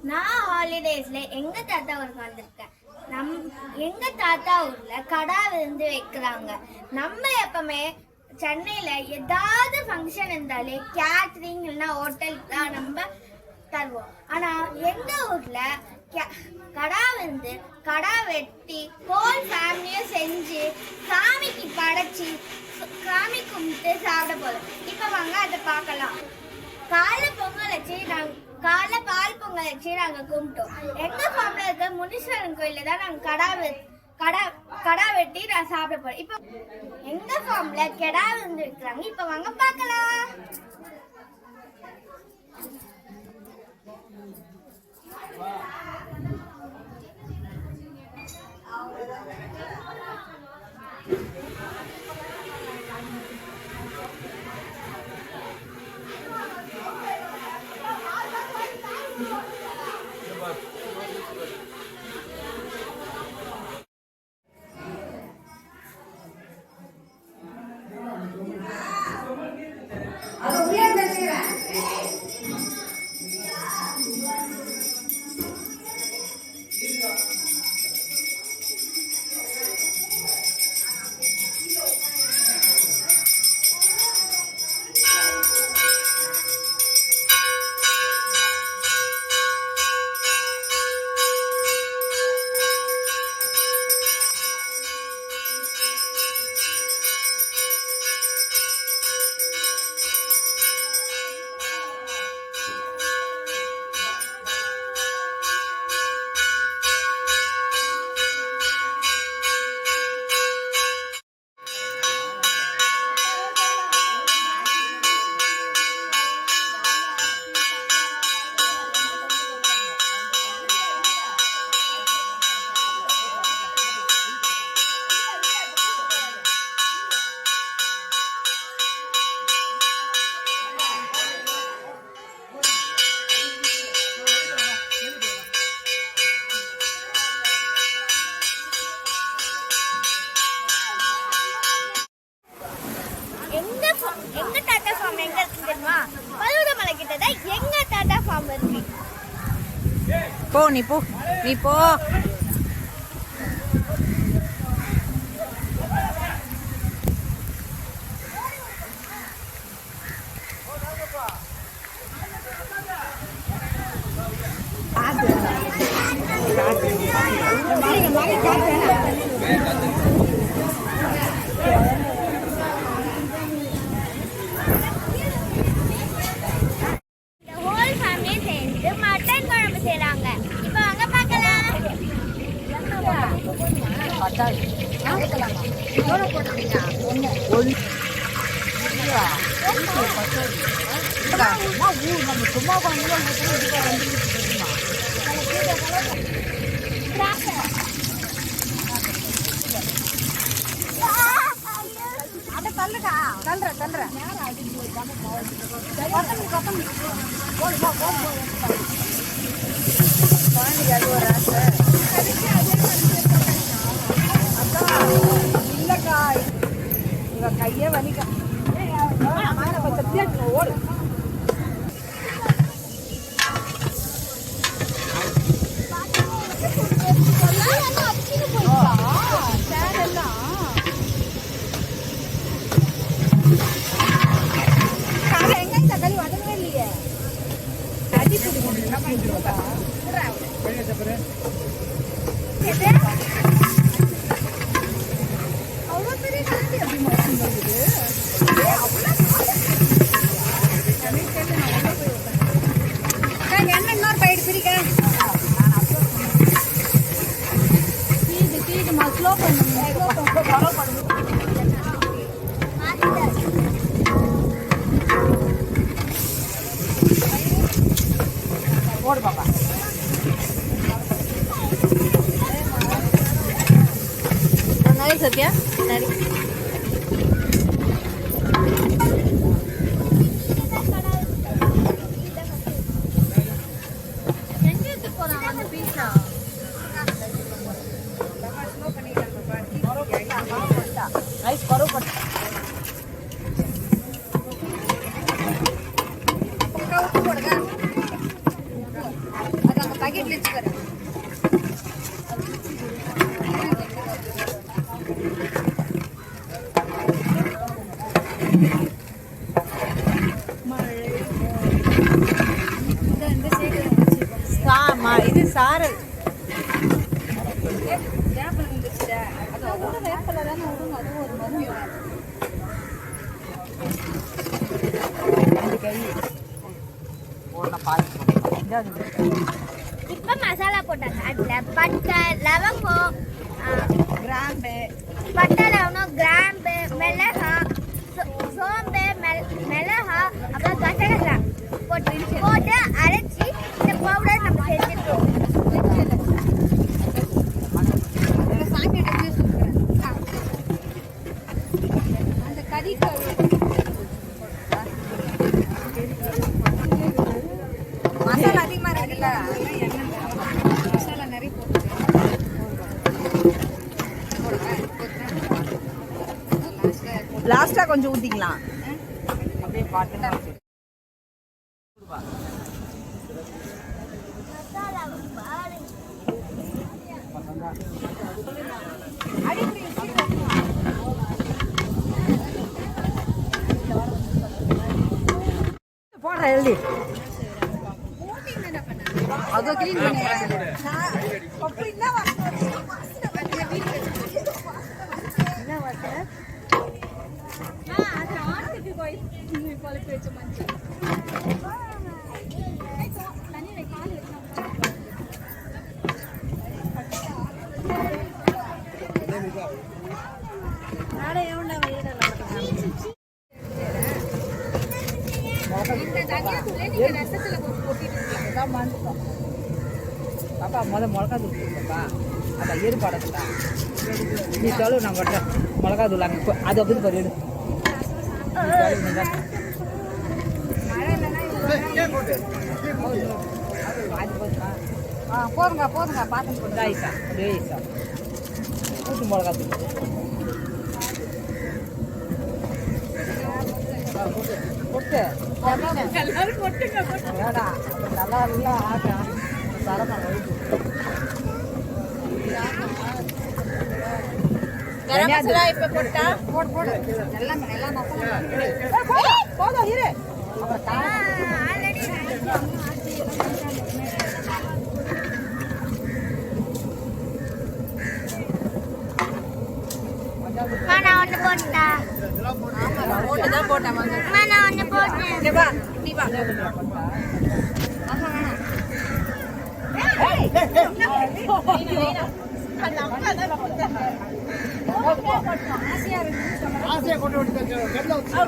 நான் ஹாலிடேஸ்ல எங்க தாத்தா ஊருக்கு வந்திருக்கேன். எங்க தாத்தா ஊர்ல கடா விருந்து வைக்கிறாங்க. நம்ம எப்பவுமே சென்னையில ஏதாவது ஃபங்க்ஷன் இருந்தாலே கேட்ரிங் இல்லைன்னா ஹோட்டலுக்கு தான் நம்ம தருவோம். ஆனா எங்க ஊர்ல கடா விருந்து கடா வெட்டி ஹோல் ஃபேமிலியும் செஞ்சு சாமிக்கு படைச்சி சாமி கும்பிட்டு சாப்பிட போதும். இப்ப வாங்க அதை பார்க்கலாம். காலை பொங்கல் வச்சு காலை பால் பொங்கல் வச்சு நாங்க கும்பிட்டோம். எங்க ஃபார்ம்ல இருக்க முனீஸ்வரன் கோயில தான் நாங்க கடா வெட்டி நான் சாப்பிட போறேன். இப்ப எங்க ஃபார்ம்ல கெடா வந்து இருக்கிறாங்க. இப்ப வாங்க பார்க்கலாம். எங்க தாத்தா ஃபார்ம் எங்க இருக்கு தெரியுமா? பழுவமலை கிட்ட தான் எங்க தாத்தா ஃபார்ம் இருக்கு. நீ போ கையே வலிக்க ஓடு. ஓடு பாப்பா. சத்யா ரைஸ் பரவாயில்ல. போடுங்க. இது சாரல் இப்ப மசாலா போட்டாங்க. அதுல பட்டை லவங்கம், கிராம்பு, பட்டை லவங்கம், கிராம்பு, மிளகாய், சோம்பு, மிளகா, அப்புறம் கசகசா போட்டு அரைச்சி இந்த பவுடர் நம்ம செஞ்சுட்டோம். அந்த கறி மசாலா அதிகமா இருக்குல்ல, மசாலா நிறைய லாஸ்டா கொஞ்சம் ஊத்திக்கலாம். அப்படியே பார்த்துட்டா போடுற எழுதி அதோ கிளீன் பண்ணிடுறேன். பாப்பா மிளகா தூள் போடுப்பா. அதான் ஏற்பாடுங்களா நீ சொல்லு, நான் பண்ணுறேன். மிளகா தூள் அங்கே அது அப்படி பாரு எடு. போதுங்க போதுங்க பார்த்து போடுங்க. ஐசா அப்படியே ஐசா ஊட்டு மிளகா தூள் போட்டு வேடா நல்லா இல்லை ஆட்டா சரமாக இப்ப போட்டா போடு போடு எல்லாம் எல்லாம் மசாலா போதும் இரு. நான் ஒன்று போட்டா ஒன்றுதான் போட்டேன். நான் ஒன்று போட்டேன். இங்க வா, நீ வா.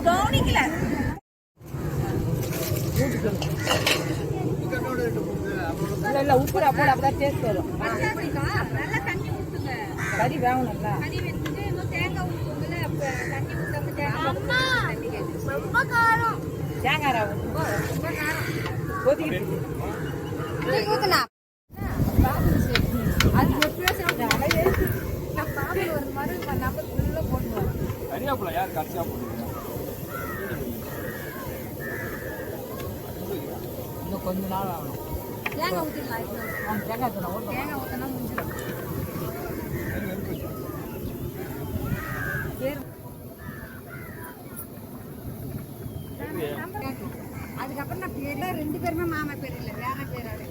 கவனிக்கல இல்ல உப்புடா போட அப்பதான் டேஸ்ட் வரும். நல்லா தண்ணி ஊத்துங்க. கறி வேகணும்ல. தண்ணி வெந்துட்டு இன்னும் தேங்காய் ஊற்றுவோம்ல, அப்ப தண்ணி ஊத்தாம தேங்காய் அம்மா ரொம்ப காரம். தேங்காய் ராவு ரொம்ப காரம். கொதிக்கிட்டு ஊத்துனா அது எப்படியோ சாப்பிட்டு நான் பாம்பு ஒரு மறு நம்ம ஃபுல்லா போட்டுருவோம். கறியாப்புல யார் கடைசியா போடுறீங்க? இன்னும் கொஞ்ச நாள் ஆகணும். தேங்காய் ஊற்றிடலாம். இப்போ தேங்காய் தூள் தேங்காய் ஊற்றினா முடிஞ்சிடும். அதுக்கப்புறம் நான் பேர்ல 2 பேருமே மாமா பேர் இல்லை, வேற பேராடு.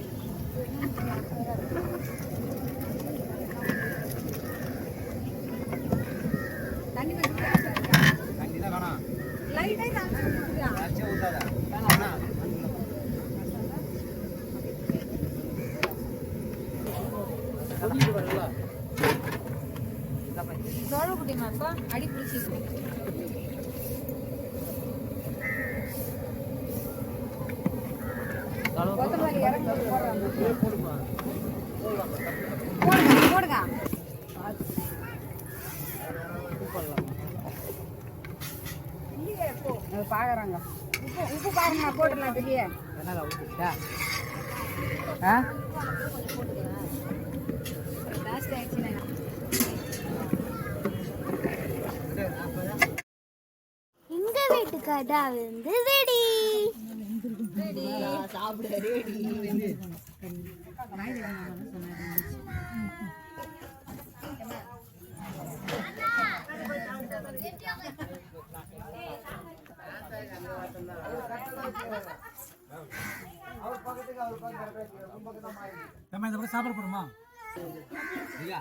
தண்ணி தண்ணி தான் வேணாம். லைட்டா அரைச்சே ஊத்தாத. சோழ குட்டி மாப்பா அடி பிடிச்சி கொத்தமல்லி இறங்கி போடுங்க போடுங்க. இல்லையே இப்போ பாக்குறாங்க. உப்பு பாருங்க போட்டுடலாம் வெளியே. என்ன ஊற்றிட்டா லாஸ்ட் ஆயிடுச்சு. எங்க வீட்டு கடை வந்து ரெடி. சாப்பிட ரெடி. சாப்பிட போடுமா இல்ல